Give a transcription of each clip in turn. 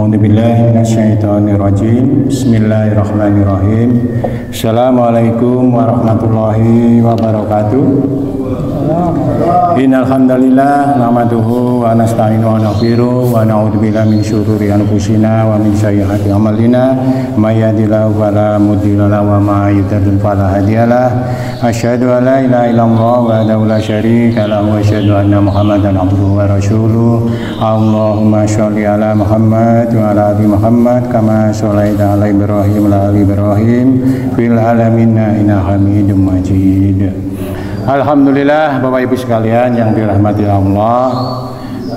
A'udzubillahi minasyaitonirrajim. Bismillahirrahmanirrahim. Assalamualaikum warahmatullahi wabarakatuh. Innal hamdalillah nahmaduhu wa nasta'inu wa naghfiruh wa na'udzubillahi min syururi anfusina wa min sayyiati a'malina may yahdihillahu fala mudilla lahu wa may yudlil fala hadiyalah. Asyhadu an la ilaha illallah wahdahu la syarika lahu wa asyhadu anna Muhammadan abduhu wa rasuluh. Allahumma sholli ala Muhammad wa ala ali Muhammad kama sholaita ala Ibrahim wa ala ali Ibrahim fil alamin innaka Hamidum Majid. Alhamdulillah, Bapak Ibu sekalian yang dirahmati Allah,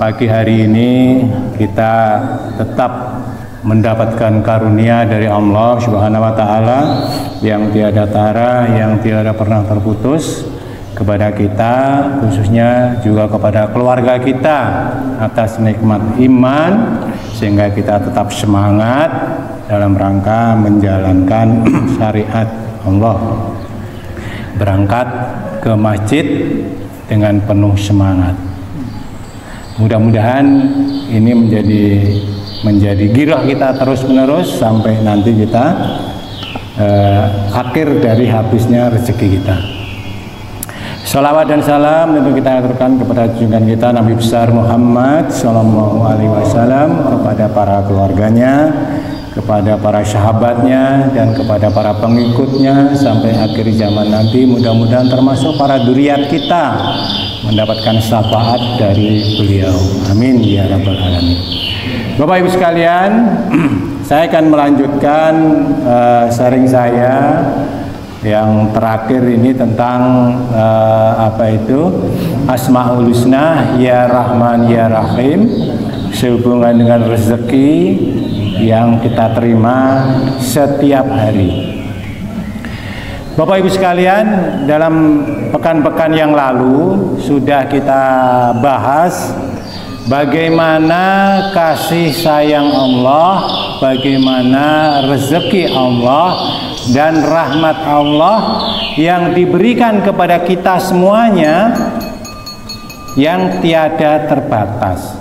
pagi hari ini kita tetap mendapatkan karunia dari Allah Subhanahu wa Ta'ala yang tiada tara, yang tiada pernah terputus kepada kita, khususnya juga kepada keluarga kita atas nikmat iman, sehingga kita tetap semangat dalam rangka menjalankan syariat Allah, berangkat ke masjid dengan penuh semangat. Mudah-mudahan ini menjadi girah kita terus-menerus sampai nanti kita akhir dari habisnya rezeki kita. Salawat dan salam tentu kita aturkan kepada junjungan kita Nabi besar Muhammad Sallallahu Alaihi Wasallam, kepada para keluarganya, kepada para sahabatnya, dan kepada para pengikutnya sampai akhir zaman nanti. Mudah-mudahan termasuk para dzurriyyat kita mendapatkan syafaat dari beliau. Amin ya rabbal alamin. Bapak Ibu sekalian, saya akan melanjutkan sharing saya yang terakhir ini tentang Asmaul Husna, Ya Rahman Ya Rahim, sehubungan dengan rezeki yang kita terima setiap hari. Bapak Ibu sekalian, dalam pekan-pekan yang lalu sudah kita bahas bagaimana kasih sayang Allah, bagaimana rezeki Allah dan rahmat Allah yang diberikan kepada kita semuanya yang tiada terbatas.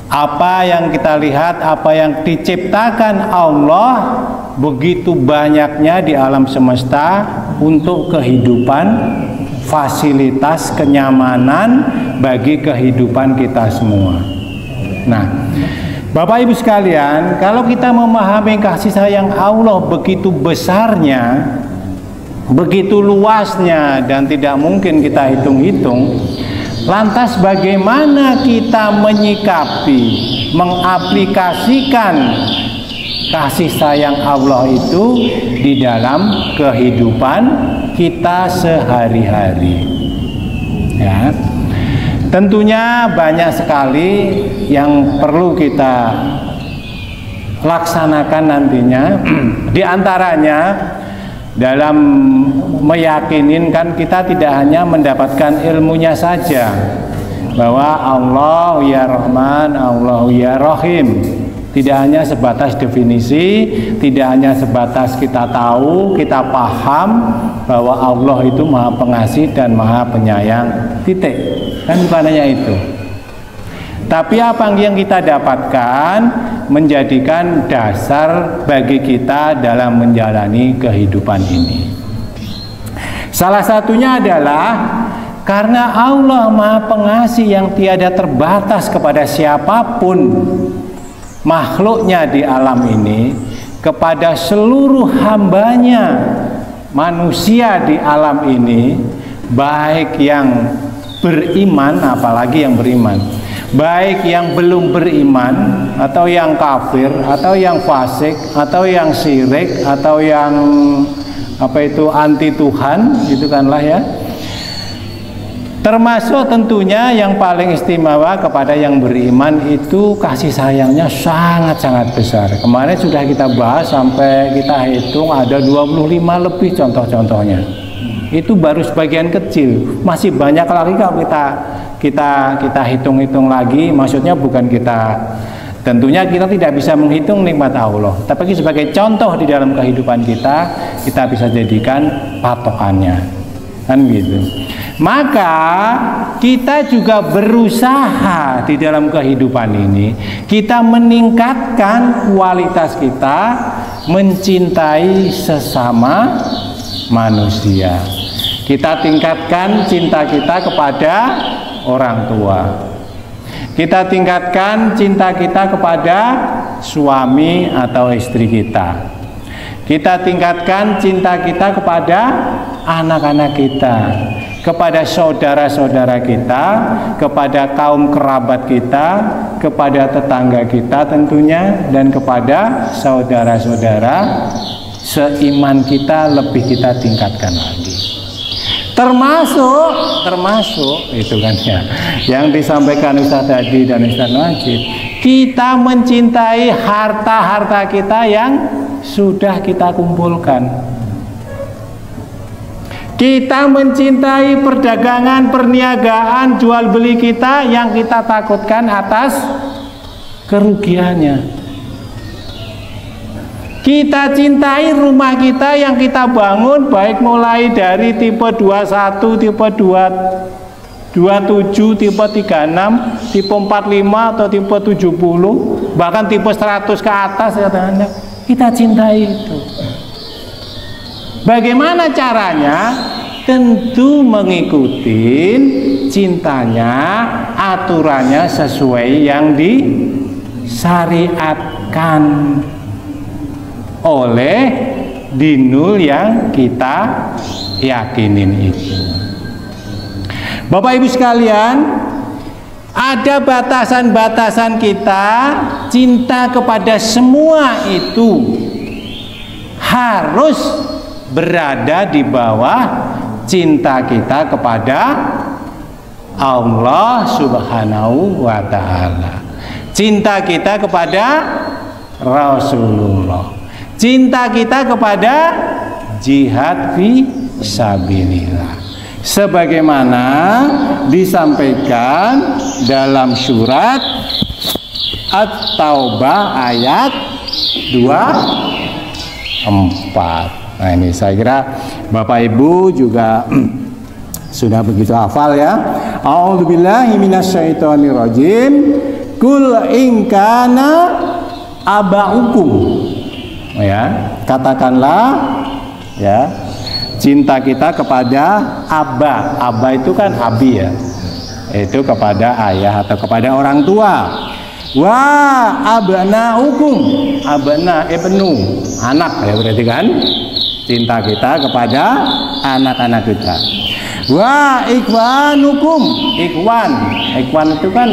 Apa yang kita lihat, apa yang diciptakan Allah begitu banyaknya di alam semesta untuk kehidupan, fasilitas, kenyamanan bagi kehidupan kita semua. Nah, Bapak Ibu sekalian, kalau kita memahami kasih sayang Allah begitu besarnya, begitu luasnya, dan tidak mungkin kita hitung-hitung, lantas bagaimana kita menyikapi, mengaplikasikan kasih sayang Allah itu di dalam kehidupan kita sehari-hari? Ya, tentunya banyak sekali yang perlu kita laksanakan nantinya. Di antaranya dalam meyakinkan kita tidak hanya mendapatkan ilmunya saja, bahwa Allah ya Rahman, Allah ya Rahim, tidak hanya sebatas definisi, tidak hanya sebatas kita tahu, kita paham bahwa Allah itu Maha Pengasih dan Maha Penyayang, titik. Kan bukan hanya itu, tapi apa yang kita dapatkan menjadikan dasar bagi kita dalam menjalani kehidupan ini. Salah satunya adalah karena Allah Maha Pengasih yang tiada terbatas kepada siapapun makhluknya di alam ini, kepada seluruh hambanya manusia di alam ini, baik yang beriman, apalagi yang beriman, baik yang belum beriman, atau yang kafir, atau yang fasik, atau yang syirik, atau yang anti Tuhan, gitu kanlah ya. Termasuk tentunya yang paling istimewa kepada yang beriman itu kasih sayangnya sangat-sangat besar. Kemarin sudah kita bahas sampai kita hitung ada 25 lebih contoh-contohnya. Itu baru sebagian kecil, masih banyak lagi kalau kita hitung-hitung lagi. Maksudnya bukan tentunya kita tidak bisa menghitung nikmat Allah, tapi sebagai contoh di dalam kehidupan kita bisa jadikan patokannya. kan gitu. Maka kita juga berusaha di dalam kehidupan ini, kita meningkatkan kualitas kita mencintai sesama manusia. Kita tingkatkan cinta kita kepada orang tua. Kita tingkatkan cinta kita kepada suami atau istri kita. Kita tingkatkan cinta kita kepada anak-anak kita, kepada saudara-saudara kita, kepada kaum kerabat kita, kepada tetangga kita tentunya, dan kepada saudara-saudara seiman kita lebih kita tingkatkan lagi. Termasuk itu kan ya, yang disampaikan Ustaz tadi dan Ustaz Majid, kita mencintai harta-harta kita yang sudah kita kumpulkan. Kita mencintai perdagangan, perniagaan, jual beli kita yang kita takutkan atas kerugiannya. Kita cintai rumah kita yang kita bangun, baik mulai dari tipe 21, tipe 27, tipe 36, tipe 45 atau tipe 70, bahkan tipe 100 ke atas katanya. Kita cintai itu. Bagaimana caranya? Tentu mengikuti cintanya, aturannya sesuai yang disyariatkan oleh dinul yang kita yakinin itu. Bapak Ibu sekalian, ada batasan-batasan kita. Cinta kepada semua itu harus berada di bawah cinta kita kepada Allah Subhanahu wa ta'ala, cinta kita kepada Rasulullah, cinta kita kepada jihad fi sabilillah, sebagaimana disampaikan dalam surat At-Taubah ayat 24. Nah, ini saya kira Bapak Ibu juga sudah begitu hafal ya. A'udzubillahi minasyaitonirrajim. Kul in kana aba'ukum. Ya, katakanlah ya, cinta kita kepada aba. Aba itu kan abi ya. Itu kepada ayah atau kepada orang tua. Wa abna'ukum. Abna ibnu, anak ya berarti kan? Cinta kita kepada anak-anak kita. Wa ikwanukum. Ikwan itu kan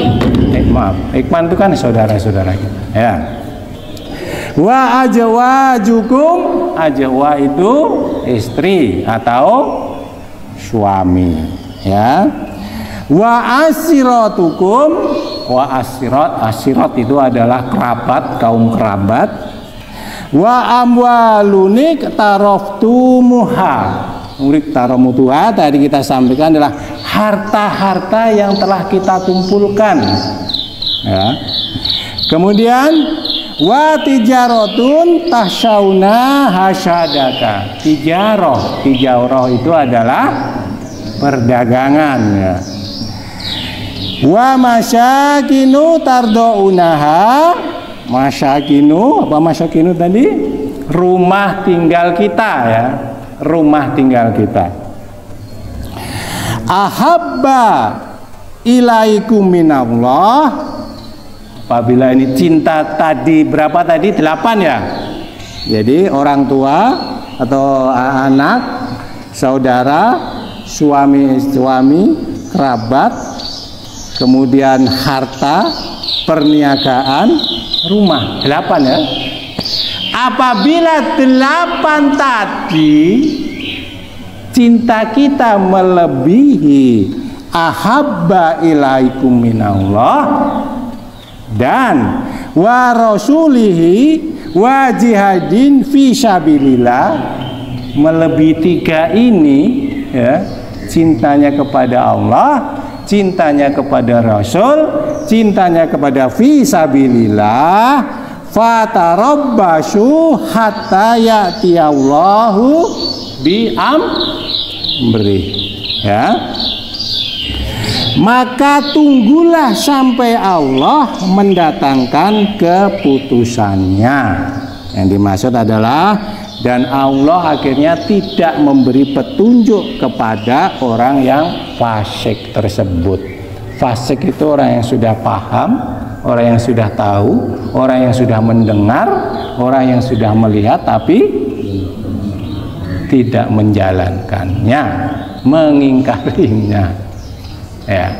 ikwan itu kan saudara-saudara kita ya. Wa ajwajukum. Ajwa itu istri atau suami ya. Wa asiratukum. Wa asirat itu adalah kerabat, kaum kerabat. Wa amwalunik taroftumuha. Murid taromutuha tadi kita sampaikan adalah harta-harta yang telah kita kumpulkan ya. Kemudian wa tijarotun tahsyauna hasyadaka. Tijarah itu adalah perdagangan ya. Wa masyakinu tardaunaha. Masyakinu, apa masyakinu tadi? Rumah tinggal kita ya. Rumah tinggal kita. Ahabba ilaikum minallah. Apabila ini cinta tadi berapa tadi? 8 ya. Jadi orang tua atau anak, saudara, suami, kerabat, kemudian harta, perniagaan, rumah. 8 ya. Apabila 8 tadi cinta kita melebihi ahabba ilaikum minallah dan wa rasulihi wa jihadin fi sabilillah, melebihi 3 ini ya, cintanya kepada Allah, cintanya kepada Rasul, cintanya kepada fi sabilillah, fatarabbasu hatta ya'tiyallahu bi amri. Ya. Maka tunggulah sampai Allah mendatangkan keputusannya. Yang dimaksud adalah dan Allah akhirnya tidak memberi petunjuk kepada orang yang fasik tersebut. Fasik itu orang yang sudah paham, orang yang sudah tahu, orang yang sudah mendengar, orang yang sudah melihat tapi tidak menjalankannya, mengingkarinya. Ya.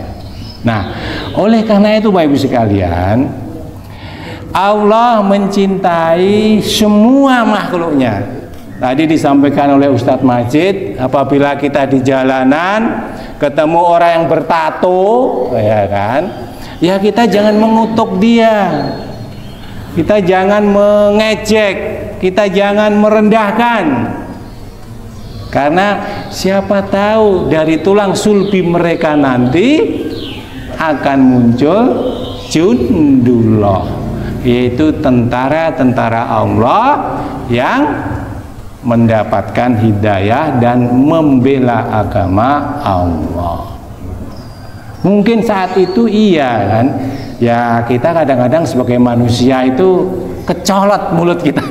Nah, oleh karena itu Bapak Ibu sekalian, Allah mencintai semua makhluknya. Tadi disampaikan oleh Ustadz Majid, apabila kita di jalanan ketemu orang yang bertato, ya kan, ya kita jangan mengutuk dia, kita jangan mengejek, kita jangan merendahkan. Karena siapa tahu dari tulang sulbi mereka nanti akan muncul jundullah, yaitu tentara-tentara Allah yang mendapatkan hidayah dan membela agama Allah. Mungkin saat itu iya kan, ya kita kadang-kadang sebagai manusia itu kecolot mulut kita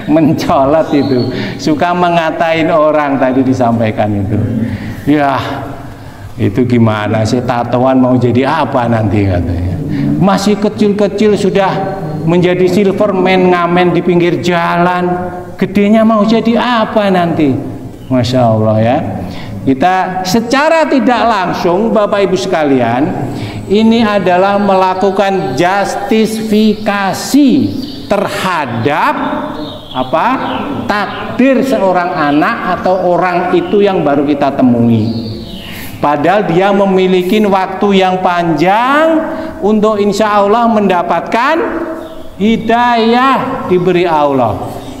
mencolot itu, suka mengatain orang. Tadi disampaikan itu, ya itu gimana sih, tatoan mau jadi apa nanti katanya, masih kecil-kecil sudah menjadi silverman, ngamen di pinggir jalan, gedenya mau jadi apa nanti. Masya Allah ya. Kita secara tidak langsung Bapak Ibu sekalian, ini adalah melakukan justifikasi terhadap apa? Takdir seorang anak atau orang itu yang baru kita temui. Padahal dia memiliki waktu yang panjang untuk insya Allah mendapatkan hidayah diberi Allah.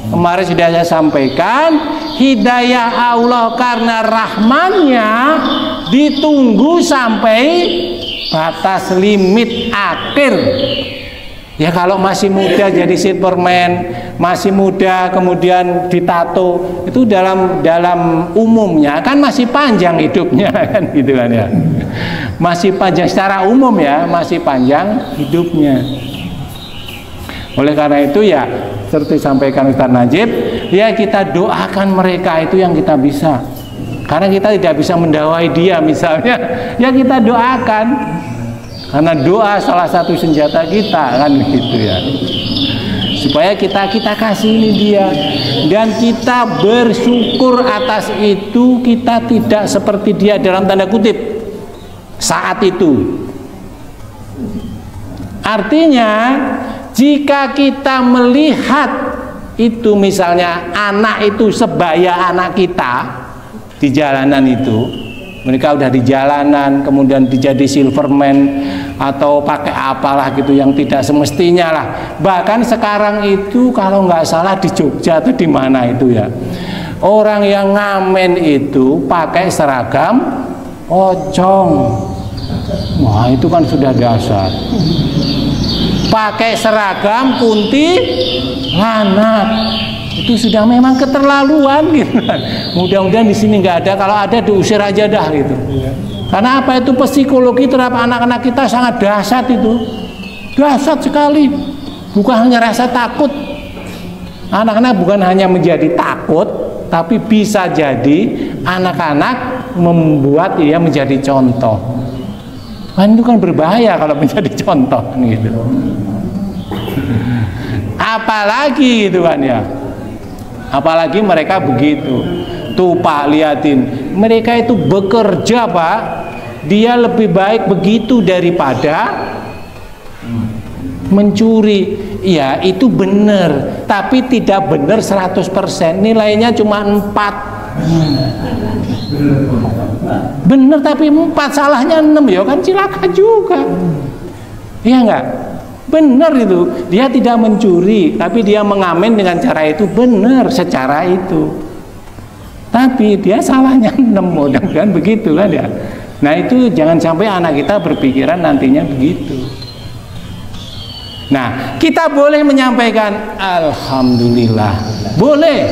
Kemarin sudah saya sampaikan, hidayah Allah karena rahmannya ditunggu sampai batas limit akhir. Ya kalau masih muda jadi Superman, masih muda kemudian ditato, itu dalam umumnya kan masih panjang hidupnya kan gitu kan ya. Masih panjang secara umum ya, masih panjang hidupnya. Oleh karena itu ya seperti sampaikan Ustaz Najib, ya kita doakan mereka itu yang kita bisa. Karena kita tidak bisa mendawai dia misalnya, ya kita doakan. Karena doa salah satu senjata kita kan gitu ya. Supaya kita kasih ini dia, dan kita bersyukur atas itu. Kita tidak seperti dia dalam tanda kutip saat itu. Artinya jika kita melihat itu misalnya anak itu sebaya anak kita di jalanan itu, mereka udah di jalanan kemudian dijadi silverman atau pakai apalah gitu yang tidak semestinya lah. Bahkan sekarang itu kalau nggak salah di Jogja itu di mana itu ya, orang yang ngamen itu pakai seragam pocong. Wah itu kan sudah dasar. Pakai seragam kuntilanak, itu sudah memang keterlaluan gitu kan. Mudah-mudahan di sini nggak ada, kalau ada diusir aja dah gitu. Karena apa, itu psikologi terhadap anak-anak kita sangat dahsyat itu, dahsyat sekali. Bukan hanya rasa takut, anak-anak bukan hanya menjadi takut, tapi bisa jadi anak-anak membuat ia menjadi contoh. Kan itu kan berbahaya kalau menjadi contoh gitu. Apalagi gitu kan ya. Apalagi mereka begitu. Tuh Pak liatin, mereka itu bekerja Pak. Dia lebih baik begitu daripada mencuri. Iya itu benar, tapi tidak benar 100%. Nilainya cuma 4. Bener tapi 4, salahnya 6, ya kan cilaka juga. Iya enggak? Bener itu. Dia tidak mencuri, tapi dia mengamen dengan cara itu, benar secara itu. Tapi dia salahnya 6, mudah-mudahan begitu kan ya. Nah itu jangan sampai anak kita berpikiran nantinya begitu. Nah kita boleh menyampaikan alhamdulillah, boleh.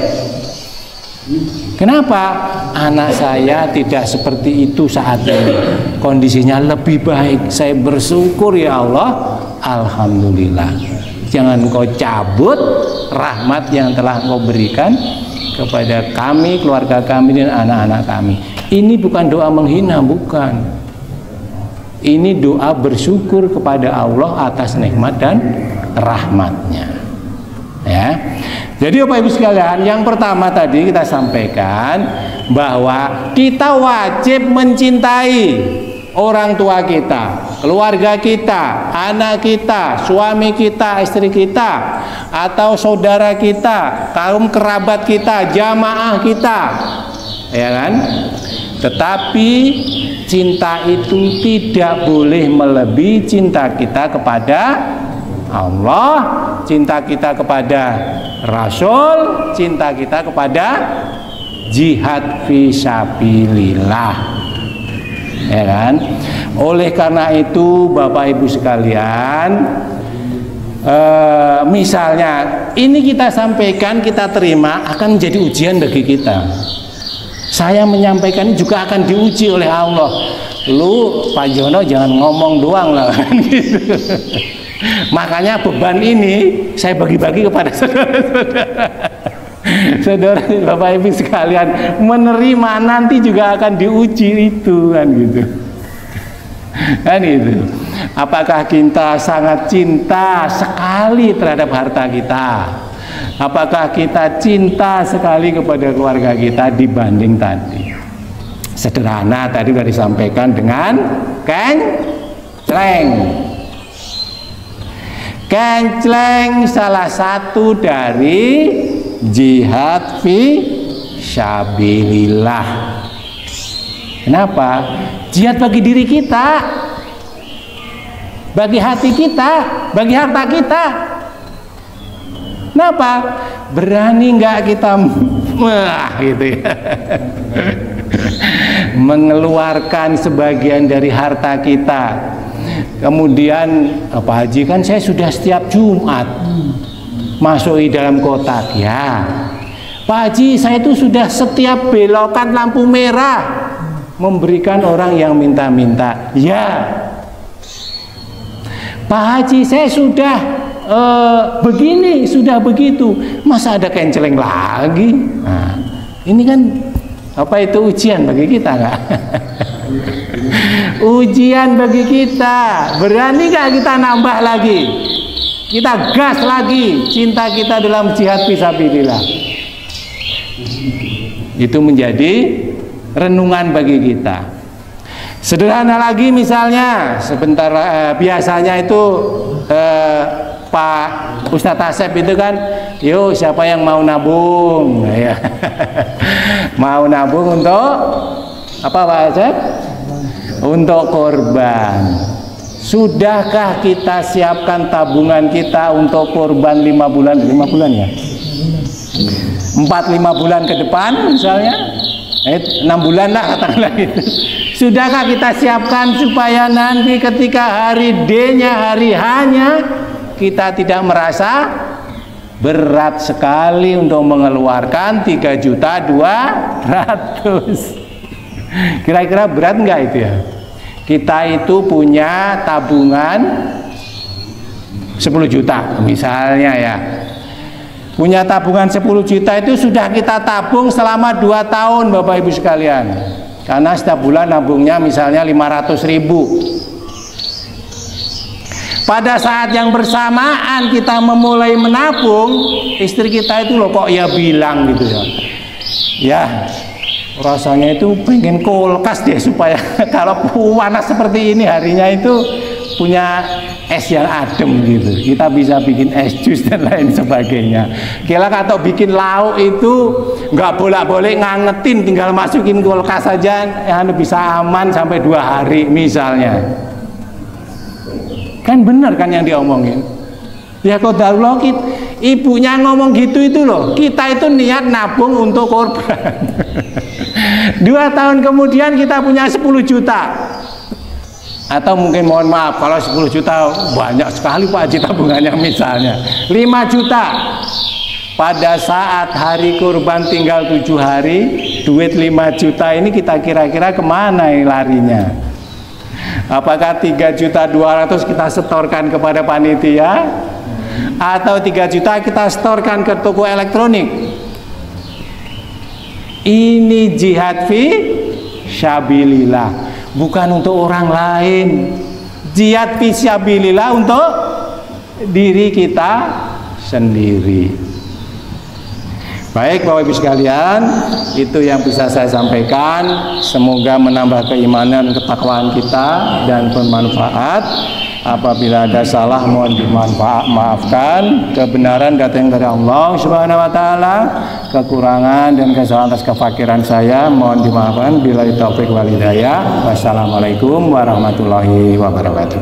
Kenapa? Anak saya tidak seperti itu saat ini, kondisinya lebih baik. Saya bersyukur ya Allah, alhamdulillah. Jangan Engkau cabut rahmat yang telah Engkau berikan kepada kami, keluarga kami dan anak-anak kami. Ini bukan doa menghina, bukan. Ini doa bersyukur kepada Allah atas nikmat dan rahmatnya. Ya. Jadi Bapak Ibu sekalian, yang pertama tadi kita sampaikan bahwa kita wajib mencintai orang tua kita, keluarga kita, anak kita, suami kita, istri kita, atau saudara kita, kaum kerabat kita, jamaah kita, ya kan? Tetapi cinta itu tidak boleh melebihi cinta kita kepada Allah, cinta kita kepada Rasul, cinta kita kepada jihad fisabilillah, ya kan? Oleh karena itu Bapak Ibu sekalian, misalnya ini kita sampaikan, kita terima, akan menjadi ujian bagi kita. Saya menyampaikan juga akan diuji oleh Allah. Lu Pak Jono jangan ngomong doang lah, gitu. Makanya beban ini saya bagi-bagi kepada saudara Bapak Ibu sekalian, menerima nanti juga akan diuji itu, kan gitu. Kan itu. Apakah kita sangat cinta sekali terhadap harta kita? Apakah kita cinta sekali kepada keluarga kita dibanding tadi? Sederhana tadi sudah disampaikan dengan kenceleng. Kenceleng salah satu dari jihad fisabilillah. Kenapa? Jihad bagi diri kita, bagi hati kita, bagi harta kita. Kenapa? Berani nggak kita gitu ya, mengeluarkan sebagian dari harta kita. Kemudian Pak Haji, kan saya sudah setiap Jumat masuki dalam kotak. Ya Pak Haji, saya itu sudah setiap belokan lampu merah memberikan orang yang minta-minta. Ya Pak Haji, saya sudah begini, sudah begitu. Masa ada kenceleng lagi? Nah, ini kan apa itu ujian bagi kita, nggak? Ujian bagi kita. Berani nggak kita nambah lagi? Kita gas lagi cinta kita dalam jihad fisabilillah. Itu menjadi renungan bagi kita. Sederhana lagi misalnya, sebentar biasanya itu Pak Ustadz Asep itu kan, yuk siapa yang mau nabung? Ya. Mau nabung untuk apa Pak Asep? Untuk korban. Sudahkah kita siapkan tabungan kita untuk korban 5 bulan? 5 bulan ya? 4-5 bulan ke depan misalnya, 6 bulan lah katakanlah gitu. Sudahkah kita siapkan supaya nanti ketika hari D-nya, hari H-nya, kita tidak merasa berat sekali untuk mengeluarkan 3.200.000. Kira-kira berat enggak itu ya? Kita itu punya tabungan 10 juta misalnya ya. Punya tabungan 10 juta itu sudah kita tabung selama 2 tahun Bapak Ibu sekalian. Karena setiap bulan nabungnya misalnya 500.000. Pada saat yang bersamaan kita memulai menabung, istri kita itu loh kok ya bilang gitu ya. Ya, rasanya itu pengen kulkas deh supaya kalau panas seperti ini harinya itu punya es yang adem gitu. Kita bisa bikin es jus dan lain sebagainya. Kira atau bikin lauk itu nggak bolak-balik ngangetin, tinggal masukin kulkas saja, bisa aman sampai 2 hari misalnya. Kan benar kan yang diomongin. Ya qadarullah, ibunya ngomong gitu itu loh. Kita itu niat nabung untuk korban. 2 tahun kemudian kita punya 10 juta. Atau mungkin mohon maaf kalau 10 juta banyak sekali Pak Haji tabungannya misalnya 5 juta. Pada saat hari kurban tinggal 7 hari, duit 5 juta ini kita kira-kira kemana larinya? Apakah 3.200.000 kita setorkan kepada panitia, atau 3 juta kita setorkan ke toko elektronik? Ini jihad fi sabilillah, bukan untuk orang lain. Jihad fi sabilillah untuk diri kita sendiri. Baik Bapak Ibu sekalian, itu yang bisa saya sampaikan. Semoga menambah keimanan dan ketakwaan kita dan bermanfaat. Apabila ada salah mohon dimaafkan. Kebenaran datang dari Allah Subhanahu wa taala. Kekurangan dan kesalahan atas kefakiran saya mohon dimaafkan. Billahi taufik wal hidayah. Wassalamualaikum warahmatullahi wabarakatuh.